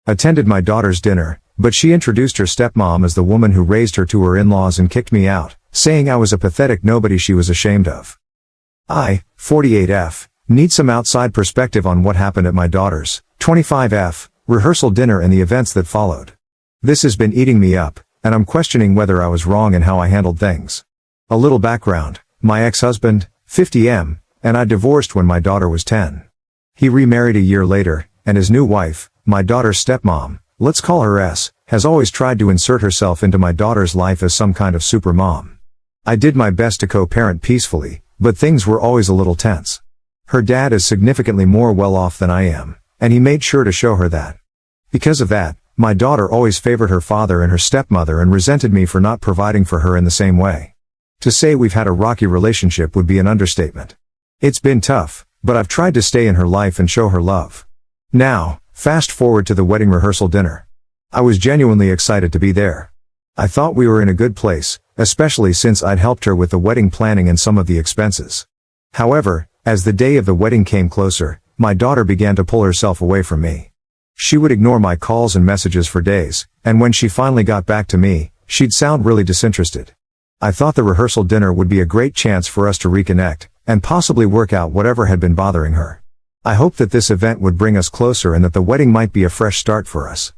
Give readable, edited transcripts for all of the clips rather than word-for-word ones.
Attended my daughter's dinner, but she introduced her stepmom as the woman who raised her to her in-laws and kicked me out, saying I was a pathetic nobody she was ashamed of. I, 48F, need some outside perspective on what happened at my daughter's, 25F, rehearsal dinner and the events that followed. This has been eating me up, and I'm questioning whether I was wrong in how I handled things. A little background: my ex-husband, 50M, and I divorced when my daughter was 10. He remarried a year later, and his new wife, my daughter's stepmom, let's call her S, has always tried to insert herself into my daughter's life as some kind of super mom. I did my best to co-parent peacefully, but things were always a little tense. Her dad is significantly more well-off than I am, and he made sure to show her that. Because of that, my daughter always favored her father and her stepmother and resented me for not providing for her in the same way. To say we've had a rocky relationship would be an understatement. It's been tough, but I've tried to stay in her life and show her love. Now, fast forward to the wedding rehearsal dinner. I was genuinely excited to be there. I thought we were in a good place, especially since I'd helped her with the wedding planning and some of the expenses. However, as the day of the wedding came closer, my daughter began to pull herself away from me. She would ignore my calls and messages for days, and when she finally got back to me, she'd sound really disinterested. I thought the rehearsal dinner would be a great chance for us to reconnect, and possibly work out whatever had been bothering her. I hoped that this event would bring us closer and that the wedding might be a fresh start for us.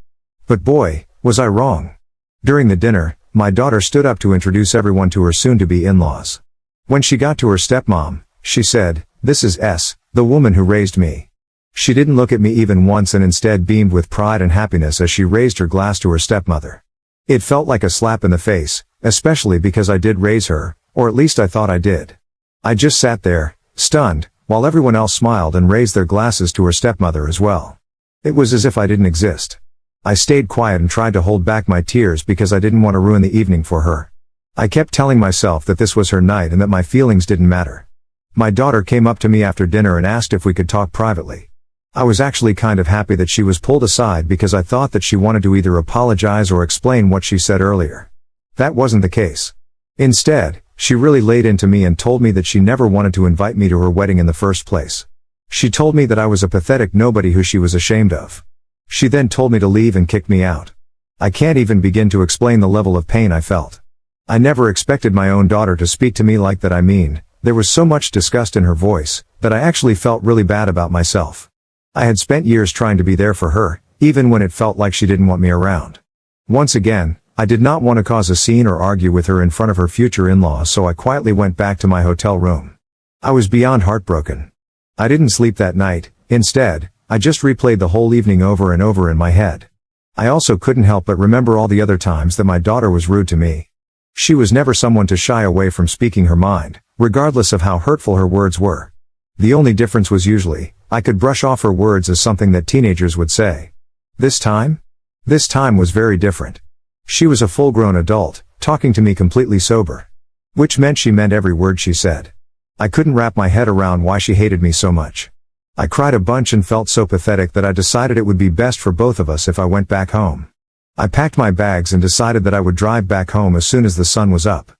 But boy, was I wrong. During the dinner, my daughter stood up to introduce everyone to her soon-to-be in-laws. When she got to her stepmom, she said, "This is S, the woman who raised me." She didn't look at me even once and instead beamed with pride and happiness as she raised her glass to her stepmother. It felt like a slap in the face, especially because I did raise her, or at least I thought I did. I just sat there, stunned, while everyone else smiled and raised their glasses to her stepmother as well. It was as if I didn't exist. I stayed quiet and tried to hold back my tears because I didn't want to ruin the evening for her. I kept telling myself that this was her night and that my feelings didn't matter. My daughter came up to me after dinner and asked if we could talk privately. I was actually kind of happy that she was pulled aside because I thought that she wanted to either apologize or explain what she said earlier. That wasn't the case. Instead, she really laid into me and told me that she never wanted to invite me to her wedding in the first place. She told me that I was a pathetic nobody who she was ashamed of. She then told me to leave and kicked me out. I can't even begin to explain the level of pain I felt. I never expected my own daughter to speak to me like that. I mean, there was so much disgust in her voice, that I actually felt really bad about myself. I had spent years trying to be there for her, even when it felt like she didn't want me around. Once again, I did not want to cause a scene or argue with her in front of her future in-laws, so I quietly went back to my hotel room. I was beyond heartbroken. I didn't sleep that night. Instead, I just replayed the whole evening over and over in my head. I also couldn't help but remember all the other times that my daughter was rude to me. She was never someone to shy away from speaking her mind, regardless of how hurtful her words were. The only difference was usually, I could brush off her words as something that teenagers would say. This time was very different. She was a full-grown adult, talking to me completely sober. Which meant she meant every word she said. I couldn't wrap my head around why she hated me so much. I cried a bunch and felt so pathetic that I decided it would be best for both of us if I went back home. I packed my bags and decided that I would drive back home as soon as the sun was up.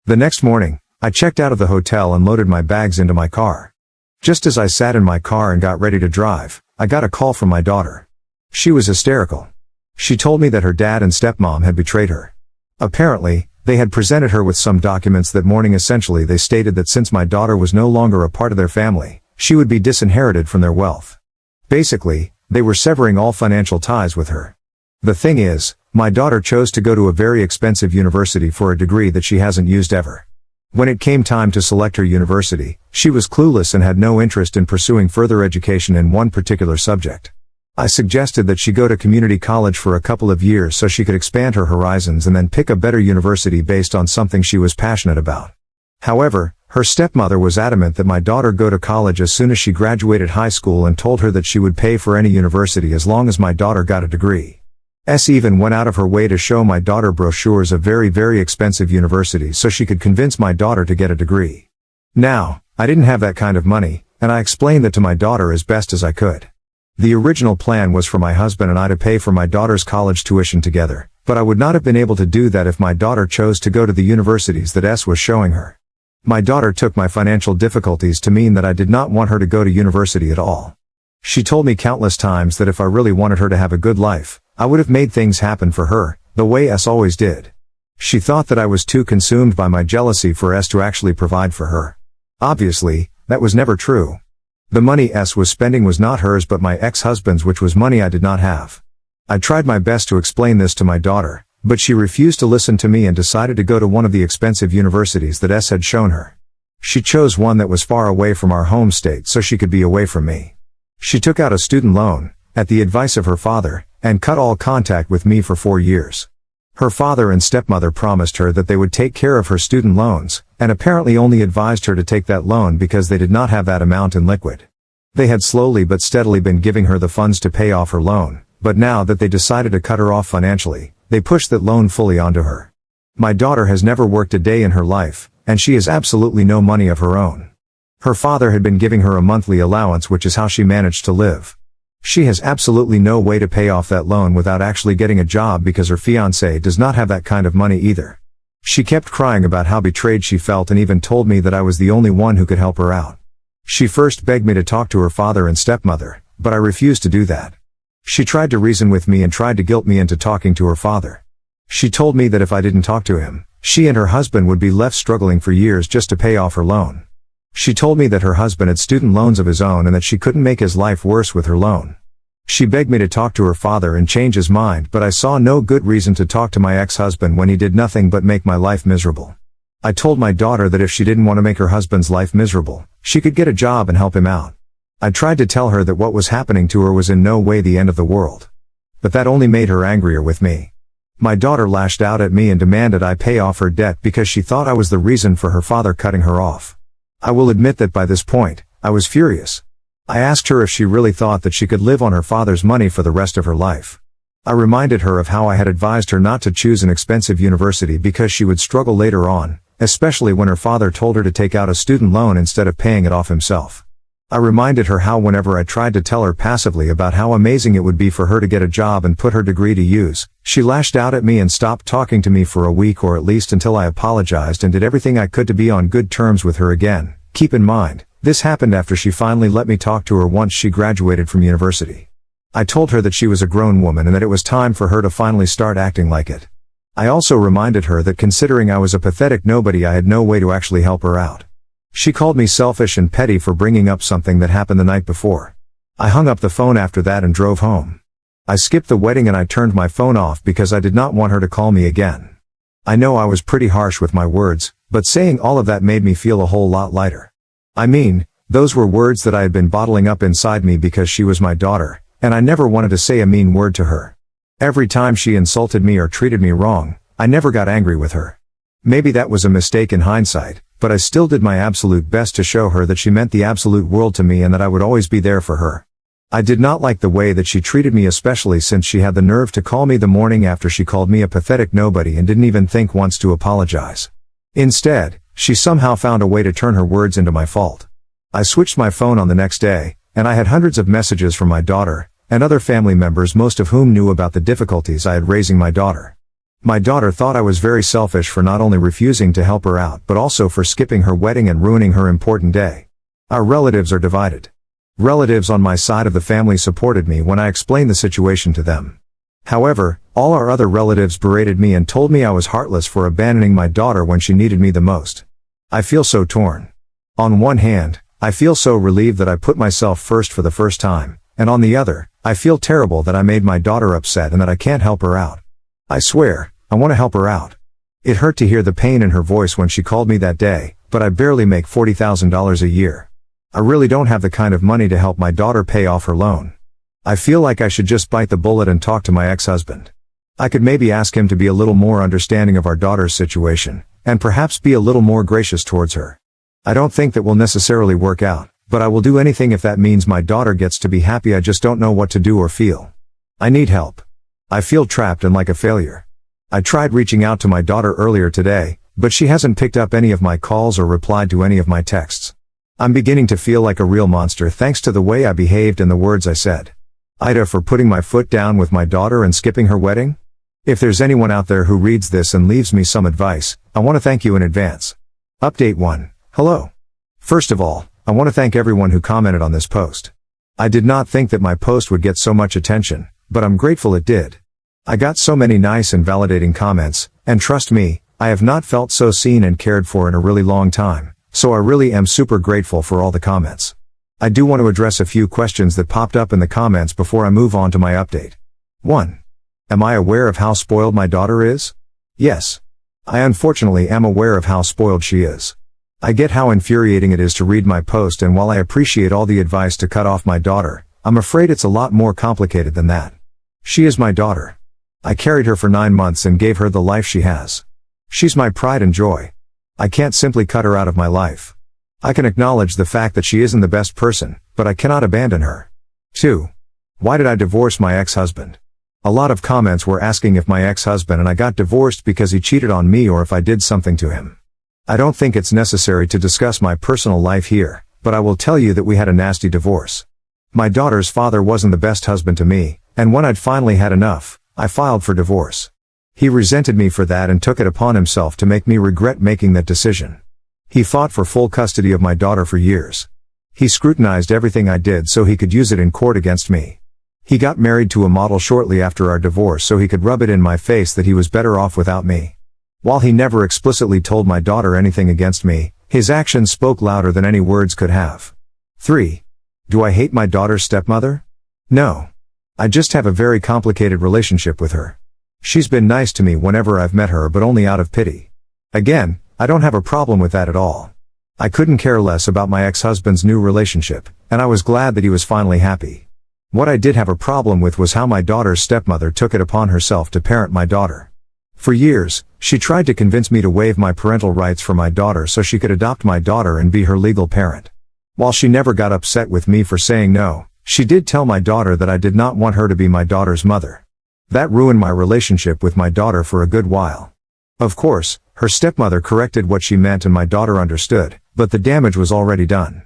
The next morning, I checked out of the hotel and loaded my bags into my car. Just as I sat in my car and got ready to drive, I got a call from my daughter. She was hysterical. She told me that her dad and stepmom had betrayed her. Apparently, they had presented her with some documents that morning. Essentially, they stated that since my daughter was no longer a part of their family, she would be disinherited from their wealth. Basically, they were severing all financial ties with her. The thing is, my daughter chose to go to a very expensive university for a degree that she hasn't used ever. When it came time to select her university, she was clueless and had no interest in pursuing further education in one particular subject. I suggested that she go to community college for a couple of years so she could expand her horizons and then pick a better university based on something she was passionate about. However, her stepmother was adamant that my daughter go to college as soon as she graduated high school and told her that she would pay for any university as long as my daughter got a degree. S even went out of her way to show my daughter brochures of very, very expensive universities so she could convince my daughter to get a degree. Now, I didn't have that kind of money, and I explained that to my daughter as best as I could. The original plan was for my husband and I to pay for my daughter's college tuition together, but I would not have been able to do that if my daughter chose to go to the universities that S was showing her. My daughter took my financial difficulties to mean that I did not want her to go to university at all. She told me countless times that if I really wanted her to have a good life, I would have made things happen for her, the way S always did. She thought that I was too consumed by my jealousy for S to actually provide for her. Obviously, that was never true. The money S was spending was not hers but my ex-husband's, which was money I did not have. I tried my best to explain this to my daughter, but she refused to listen to me and decided to go to one of the expensive universities that S had shown her. She chose one that was far away from our home state so she could be away from me. She took out a student loan, at the advice of her father, and cut all contact with me for 4 years. Her father and stepmother promised her that they would take care of her student loans, and apparently only advised her to take that loan because they did not have that amount in liquid. They had slowly but steadily been giving her the funds to pay off her loan, but now that they decided to cut her off financially, they pushed that loan fully onto her. My daughter has never worked a day in her life, and she has absolutely no money of her own. Her father had been giving her a monthly allowance, which is how she managed to live. She has absolutely no way to pay off that loan without actually getting a job because her fiancé does not have that kind of money either. She kept crying about how betrayed she felt and even told me that I was the only one who could help her out. She first begged me to talk to her father and stepmother, but I refused to do that. She tried to reason with me and tried to guilt me into talking to her father. She told me that if I didn't talk to him, she and her husband would be left struggling for years just to pay off her loan. She told me that her husband had student loans of his own and that she couldn't make his life worse with her loan. She begged me to talk to her father and change his mind, but I saw no good reason to talk to my ex-husband when he did nothing but make my life miserable. I told my daughter that if she didn't want to make her husband's life miserable, she could get a job and help him out. I tried to tell her that what was happening to her was in no way the end of the world. But that only made her angrier with me. My daughter lashed out at me and demanded I pay off her debt because she thought I was the reason for her father cutting her off. I will admit that by this point, I was furious. I asked her if she really thought that she could live on her father's money for the rest of her life. I reminded her of how I had advised her not to choose an expensive university because she would struggle later on, especially when her father told her to take out a student loan instead of paying it off himself. I reminded her how whenever I tried to tell her passively about how amazing it would be for her to get a job and put her degree to use, she lashed out at me and stopped talking to me for a week, or at least until I apologized and did everything I could to be on good terms with her again. Keep in mind, this happened after she finally let me talk to her once she graduated from university. I told her that she was a grown woman and that it was time for her to finally start acting like it. I also reminded her that considering I was a pathetic nobody, I had no way to actually help her out. She called me selfish and petty for bringing up something that happened the night before. I hung up the phone after that and drove home. I skipped the wedding and I turned my phone off because I did not want her to call me again. I know I was pretty harsh with my words, but saying all of that made me feel a whole lot lighter. I mean, those were words that I had been bottling up inside me because she was my daughter, and I never wanted to say a mean word to her. Every time she insulted me or treated me wrong, I never got angry with her. Maybe that was a mistake in hindsight, but I still did my absolute best to show her that she meant the absolute world to me and that I would always be there for her. I did not like the way that she treated me, especially since she had the nerve to call me the morning after she called me a pathetic nobody and didn't even think once to apologize. Instead, she somehow found a way to turn her words into my fault. I switched my phone on the next day, and I had hundreds of messages from my daughter and other family members, most of whom knew about the difficulties I had raising my daughter. My daughter thought I was very selfish for not only refusing to help her out but also for skipping her wedding and ruining her important day. Our relatives are divided. Relatives on my side of the family supported me when I explained the situation to them. However, all our other relatives berated me and told me I was heartless for abandoning my daughter when she needed me the most. I feel so torn. On one hand, I feel so relieved that I put myself first for the first time, and on the other, I feel terrible that I made my daughter upset and that I can't help her out. I swear, I want to help her out. It hurt to hear the pain in her voice when she called me that day, but I barely make $40,000 a year. I really don't have the kind of money to help my daughter pay off her loan. I feel like I should just bite the bullet and talk to my ex-husband. I could maybe ask him to be a little more understanding of our daughter's situation, and perhaps be a little more gracious towards her. I don't think that will necessarily work out, but I will do anything if that means my daughter gets to be happy. I just don't know what to do or feel. I need help. I feel trapped and like a failure. I tried reaching out to my daughter earlier today, but she hasn't picked up any of my calls or replied to any of my texts. I'm beginning to feel like a real monster thanks to the way I behaved and the words I said. AITA for putting my foot down with my daughter and skipping her wedding? If there's anyone out there who reads this and leaves me some advice, I want to thank you in advance. Update 1. Hello. First of all, I want to thank everyone who commented on this post. I did not think that my post would get so much attention, but I'm grateful it did. I got so many nice and validating comments, and trust me, I have not felt so seen and cared for in a really long time, so I really am super grateful for all the comments. I do want to address a few questions that popped up in the comments before I move on to my update. 1. Am I aware of how spoiled my daughter is? Yes. I unfortunately am aware of how spoiled she is. I get how infuriating it is to read my post, and while I appreciate all the advice to cut off my daughter, I'm afraid it's a lot more complicated than that. She is my daughter. I carried her for 9 months and gave her the life she has. She's my pride and joy. I can't simply cut her out of my life. I can acknowledge the fact that she isn't the best person, but I cannot abandon her. 2. Why did I divorce my ex-husband? A lot of comments were asking if my ex-husband and I got divorced because he cheated on me or if I did something to him. I don't think it's necessary to discuss my personal life here, but I will tell you that we had a nasty divorce. My daughter's father wasn't the best husband to me, and when I'd finally had enough, I filed for divorce. He resented me for that and took it upon himself to make me regret making that decision. He fought for full custody of my daughter for years. He scrutinized everything I did so he could use it in court against me. He got married to a model shortly after our divorce so he could rub it in my face that he was better off without me. While he never explicitly told my daughter anything against me, his actions spoke louder than any words could have. 3. Do I hate my daughter's stepmother? No. I just have a very complicated relationship with her. She's been nice to me whenever I've met her, but only out of pity. Again, I don't have a problem with that at all. I couldn't care less about my ex-husband's new relationship, and I was glad that he was finally happy. What I did have a problem with was how my daughter's stepmother took it upon herself to parent my daughter. For years, she tried to convince me to waive my parental rights for my daughter so she could adopt my daughter and be her legal parent. While she never got upset with me for saying no, she did tell my daughter that I did not want her to be my daughter's mother. That ruined my relationship with my daughter for a good while. Of course, her stepmother corrected what she meant and my daughter understood, but the damage was already done.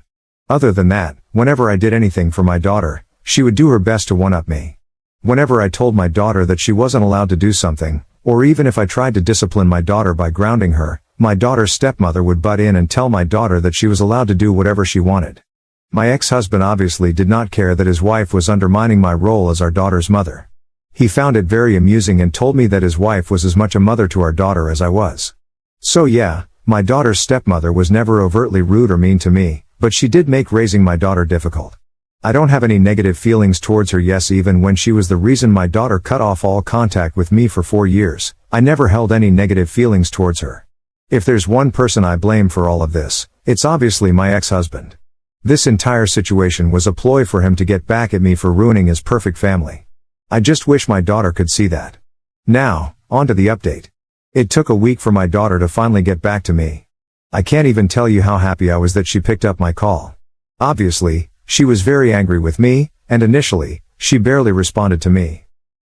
Other than that, whenever I did anything for my daughter, she would do her best to one-up me. Whenever I told my daughter that she wasn't allowed to do something, or even if I tried to discipline my daughter by grounding her, my daughter's stepmother would butt in and tell my daughter that she was allowed to do whatever she wanted. My ex-husband obviously did not care that his wife was undermining my role as our daughter's mother. He found it very amusing and told me that his wife was as much a mother to our daughter as I was. So yeah, my daughter's stepmother was never overtly rude or mean to me, but she did make raising my daughter difficult. I don't have any negative feelings towards her. Yes, even when she was the reason my daughter cut off all contact with me for 4 years, I never held any negative feelings towards her. If there's one person I blame for all of this, it's obviously my ex-husband. This entire situation was a ploy for him to get back at me for ruining his perfect family. I just wish my daughter could see that. Now, on to the update. It took a week for my daughter to finally get back to me. I can't even tell you how happy I was that she picked up my call. Obviously, she was very angry with me, and initially, she barely responded to me.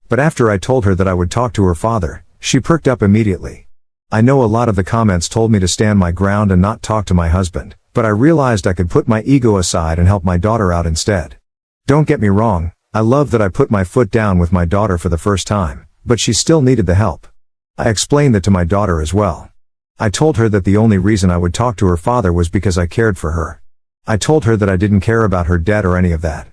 But after I told her that I would talk to her father, she perked up immediately. I know a lot of the comments told me to stand my ground and not talk to my husband, but I realized I could put my ego aside and help my daughter out instead. Don't get me wrong, I love that I put my foot down with my daughter for the first time, but she still needed the help. I explained that to my daughter as well. I told her that the only reason I would talk to her father was because I cared for her. I told her that I didn't care about her debt or any of that.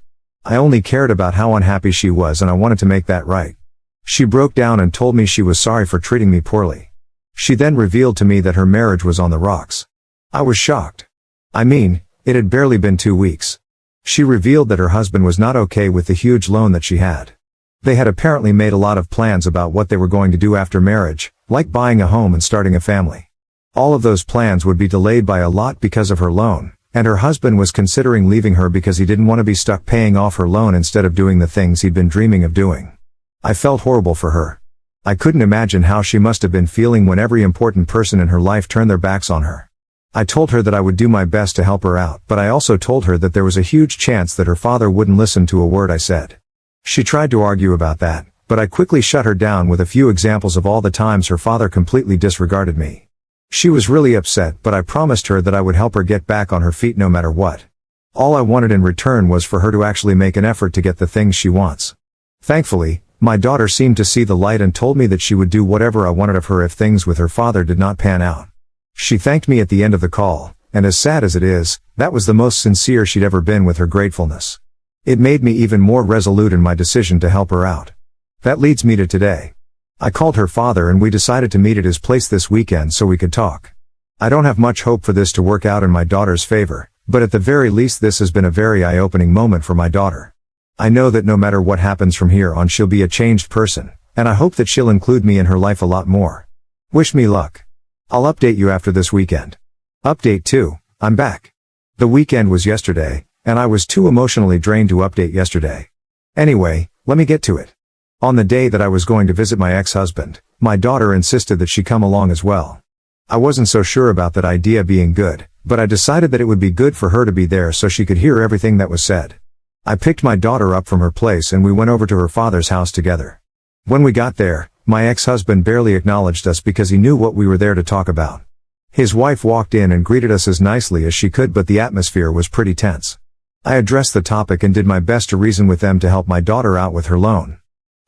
I only cared about how unhappy she was and I wanted to make that right. She broke down and told me she was sorry for treating me poorly. She then revealed to me that her marriage was on the rocks. I was shocked. I mean, it had barely been 2 weeks. She revealed that her husband was not okay with the huge loan that she had. They had apparently made a lot of plans about what they were going to do after marriage, like buying a home and starting a family. All of those plans would be delayed by a lot because of her loan, and her husband was considering leaving her because he didn't want to be stuck paying off her loan instead of doing the things he'd been dreaming of doing. I felt horrible for her. I couldn't imagine how she must have been feeling when every important person in her life turned their backs on her. I told her that I would do my best to help her out, but I also told her that there was a huge chance that her father wouldn't listen to a word I said. She tried to argue about that, but I quickly shut her down with a few examples of all the times her father completely disregarded me. She was really upset, but I promised her that I would help her get back on her feet no matter what. All I wanted in return was for her to actually make an effort to get the things she wants. Thankfully, my daughter seemed to see the light and told me that she would do whatever I wanted of her if things with her father did not pan out. She thanked me at the end of the call, and as sad as it is, that was the most sincere she'd ever been with her gratefulness. It made me even more resolute in my decision to help her out. That leads me to today. I called her father and we decided to meet at his place this weekend so we could talk. I don't have much hope for this to work out in my daughter's favor, but at the very least this has been a very eye-opening moment for my daughter. I know that no matter what happens from here on she'll be a changed person, and I hope that she'll include me in her life a lot more. Wish me luck. I'll update you after this weekend. Update 2, I'm back. The weekend was yesterday, and I was too emotionally drained to update yesterday. Anyway, let me get to it. On the day that I was going to visit my ex-husband, my daughter insisted that she come along as well. I wasn't so sure about that idea being good, but I decided that it would be good for her to be there so she could hear everything that was said. I picked my daughter up from her place and we went over to her father's house together. When we got there, my ex-husband barely acknowledged us because he knew what we were there to talk about. His wife walked in and greeted us as nicely as she could, but the atmosphere was pretty tense. I addressed the topic and did my best to reason with them to help my daughter out with her loan.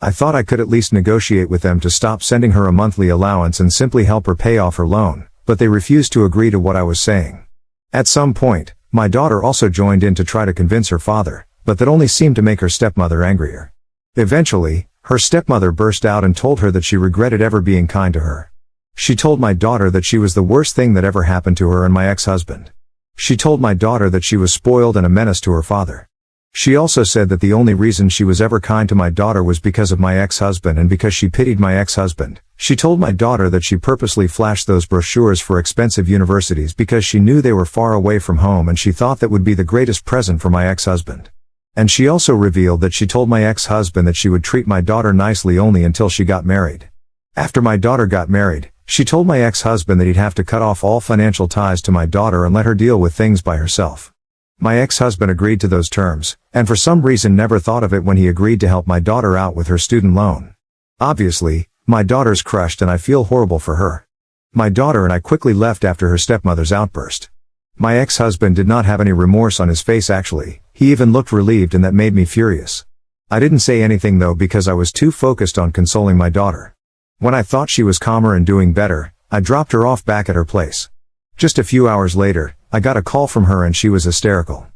I thought I could at least negotiate with them to stop sending her a monthly allowance and simply help her pay off her loan, but they refused to agree to what I was saying. At some point, my daughter also joined in to try to convince her father, but that only seemed to make her stepmother angrier. Eventually, her stepmother burst out and told her that she regretted ever being kind to her. She told my daughter that she was the worst thing that ever happened to her and my ex-husband. She told my daughter that she was spoiled and a menace to her father. She also said that the only reason she was ever kind to my daughter was because of my ex-husband and because she pitied my ex-husband. She told my daughter that she purposely flashed those brochures for expensive universities because she knew they were far away from home and she thought that would be the greatest present for my ex-husband. And she also revealed that she told my ex-husband that she would treat my daughter nicely only until she got married. After my daughter got married, she told my ex-husband that he'd have to cut off all financial ties to my daughter and let her deal with things by herself. My ex-husband agreed to those terms, and for some reason never thought of it when he agreed to help my daughter out with her student loan. Obviously, my daughter's crushed and I feel horrible for her. My daughter and I quickly left after her stepmother's outburst. My ex-husband did not have any remorse on his face actually, he even looked relieved and that made me furious. I didn't say anything though because I was too focused on consoling my daughter. When I thought she was calmer and doing better, I dropped her off back at her place. Just a few hours later, I got a call from her and she was hysterical.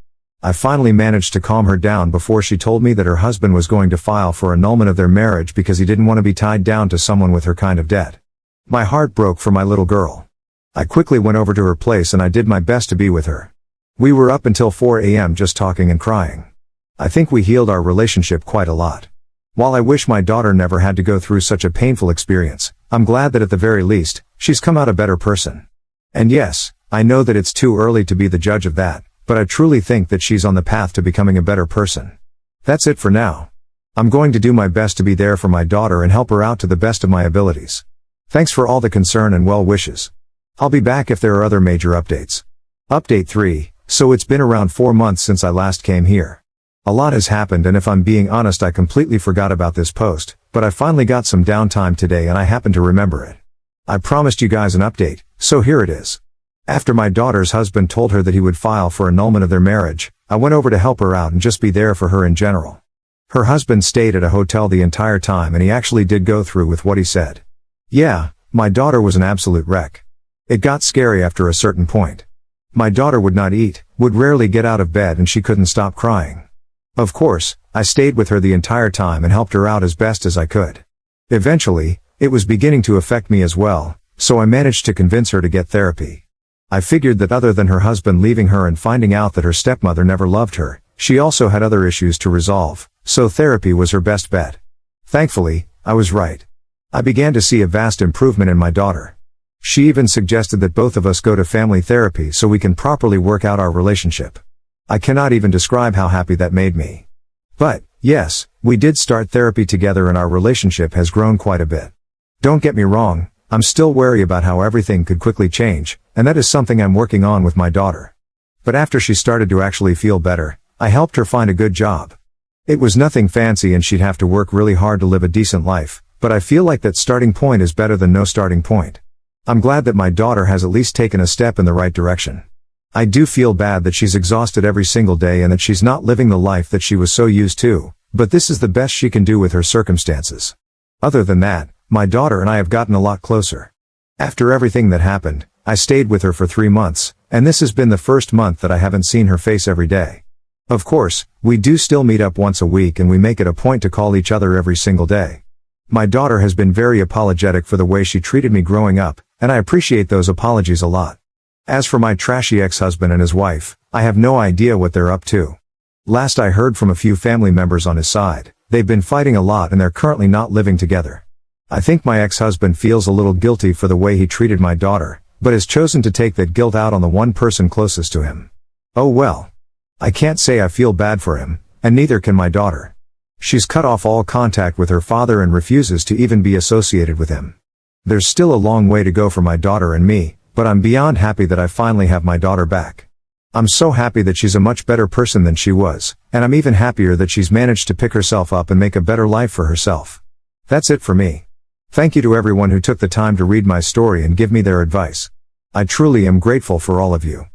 I finally managed to calm her down before she told me that her husband was going to file for annulment of their marriage because he didn't want to be tied down to someone with her kind of debt. My heart broke for my little girl. I quickly went over to her place and I did my best to be with her. We were up until 4 a.m. just talking and crying. I think we healed our relationship quite a lot. While I wish my daughter never had to go through such a painful experience, I'm glad that at the very least, she's come out a better person. And yes, I know that it's too early to be the judge of that, but I truly think that she's on the path to becoming a better person. That's it for now. I'm going to do my best to be there for my daughter and help her out to the best of my abilities. Thanks for all the concern and well wishes. I'll be back if there are other major updates. Update 3, so it's been around 4 months since I last came here. A lot has happened and if I'm being honest I completely forgot about this post, but I finally got some downtime today and I happened to remember it. I promised you guys an update, so here it is. After my daughter's husband told her that he would file for annulment of their marriage, I went over to help her out and just be there for her in general. Her husband stayed at a hotel the entire time and he actually did go through with what he said. Yeah, my daughter was an absolute wreck. It got scary after a certain point. My daughter would not eat, would rarely get out of bed and she couldn't stop crying. Of course, I stayed with her the entire time and helped her out as best as I could. Eventually, it was beginning to affect me as well, so I managed to convince her to get therapy. I figured that other than her husband leaving her and finding out that her stepmother never loved her, she also had other issues to resolve, so therapy was her best bet. Thankfully, I was right. I began to see a vast improvement in my daughter. She even suggested that both of us go to family therapy so we can properly work out our relationship. I cannot even describe how happy that made me. But, yes, we did start therapy together and our relationship has grown quite a bit. Don't get me wrong, I'm still wary about how everything could quickly change, and that is something I'm working on with my daughter. But after she started to actually feel better, I helped her find a good job. It was nothing fancy and she'd have to work really hard to live a decent life, but I feel like that starting point is better than no starting point. I'm glad that my daughter has at least taken a step in the right direction. I do feel bad that she's exhausted every single day and that she's not living the life that she was so used to, but this is the best she can do with her circumstances. Other than that, my daughter and I have gotten a lot closer. After everything that happened, I stayed with her for 3 months, and this has been the first month that I haven't seen her face every day. Of course, we do still meet up once a week and we make it a point to call each other every single day. My daughter has been very apologetic for the way she treated me growing up, and I appreciate those apologies a lot. As for my trashy ex-husband and his wife, I have no idea what they're up to. Last I heard from a few family members on his side, they've been fighting a lot and they're currently not living together. I think my ex-husband feels a little guilty for the way he treated my daughter, but has chosen to take that guilt out on the one person closest to him. Oh well. I can't say I feel bad for him, and neither can my daughter. She's cut off all contact with her father and refuses to even be associated with him. There's still a long way to go for my daughter and me, but I'm beyond happy that I finally have my daughter back. I'm so happy that she's a much better person than she was, and I'm even happier that she's managed to pick herself up and make a better life for herself. That's it for me. Thank you to everyone who took the time to read my story and give me their advice. I truly am grateful for all of you.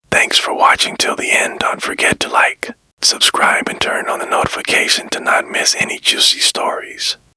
Thanks for watching till the end. Don't forget to like, subscribe, and turn on the notification to not miss any juicy stories.